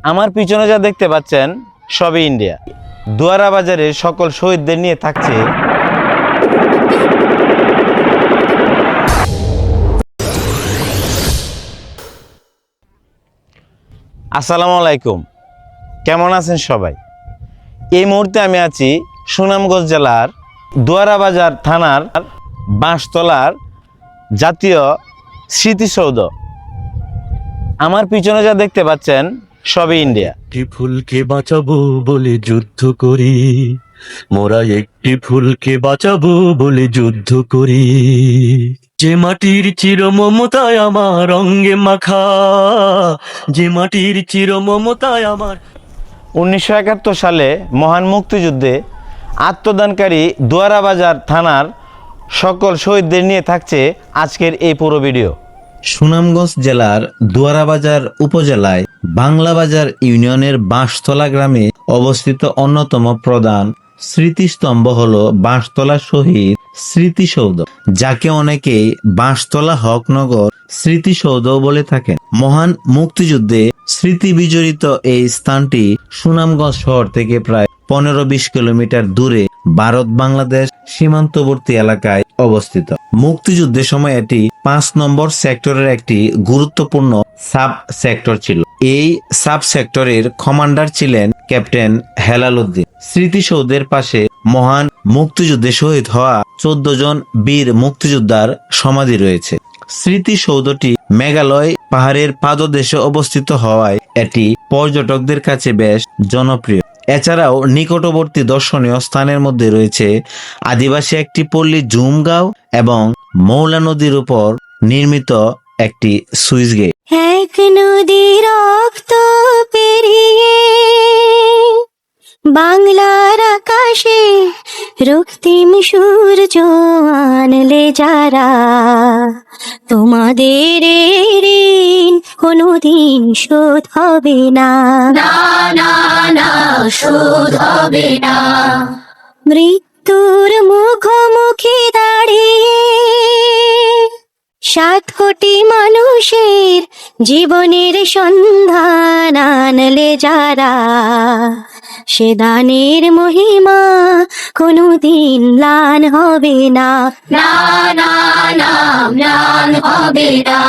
আমার পিছনে যা দেখতে পাচ্ছেন সবই ইন্ডিয়া। দুয়ারা বাজারে সকল শহীদদের নিয়ে থাকছে আসসালামু আলাইকুম, কেমন আছেন সবাই? এই মুহূর্তে আমি আছি সুনামগঞ্জ জেলার দুয়ারা বাজার থানার বাঁশতলার জাতীয় স্মৃতিসৌধ। আমার পিছনে যা দেখতে পাচ্ছেন সবই ইন্ডিয়া। একটি ফুলকে বাঁচাবো বলে যুদ্ধ করি, মোরা একটি ফুলকে বাঁচাবো বলে যুদ্ধ করি। যে মাটির চির মমতায় আমার অঙ্গে মাখা, যে মাটির চির মমতায় আমার। 1971 সালে মহান মুক্তিযুদ্ধে আত্মদানকারী দুয়ারা বাজার থানার সকল শহীদদের নিয়ে থাকছে আজকের এই পুরো ভিডিও। সুনামগঞ্জ জেলার দুয়ারাবাজার উপজেলায় বাংলাবাজার ইউনিয়নের বাঁশতলা গ্রামে অবস্থিত অন্যতম প্রধান স্মৃতিস্তম্ভ হলো বাঁশতলা শহীদ স্মৃতিসৌধ, যাকে অনেকেই বাঁশতলা হকনগর স্মৃতিসৌধ বলে থাকেন। মহান মুক্তিযুদ্ধে স্মৃতি বিজড়িত এই স্থানটি সুনামগঞ্জ শহর থেকে প্রায় 15-20 কিলোমিটার দূরে ভারত বাংলাদেশ সীমান্তবর্তী এলাকায় অবস্থিত। মুক্তিযুদ্ধের সময় এটি 5 নম্বর সেক্টরের একটি গুরুত্বপূর্ণ সাব সেক্টর ছিল। এই সাব সেক্টরের কমান্ডার ছিলেন ক্যাপ্টেন হেলাল উদ্দিন। স্মৃতিসৌধের পাশে মহান মুক্তিযুদ্ধে শহীদ হওয়া 14 জন বীর মুক্তিযোদ্ধার সমাধি রয়েছে। স্মৃতিসৌধটি মেঘালয় পাহাড়ের পাদদেশে অবস্থিত হওয়ায় এটি পর্যটকদের কাছে বেশ জনপ্রিয়। এছাড়াও নিকটবর্তী দর্শনীয় স্থানের মধ্যে রয়েছে আদিবাসী একটি পল্লী জুমগাঁও এবং মৌলা নদীর উপর নির্মিত একটি সুইচ গেট। এক নদী রক্ত পেরিয়ে বাংলার আকাশে রক্তিম সূর্য আনলে যারা, তোমাদের ঋণ কোনোদিন শোধ হবে না, না না না শোধ হবে না। মৃত্যুর মুখোমুখি দাঁড়িয়ে 7 কোটি মানুষের জীবনের সন্ধান আনলে যারা, সে দানের মহিমা কোনোদিন ম্লান হবে না, না না না ম্লান হবে না।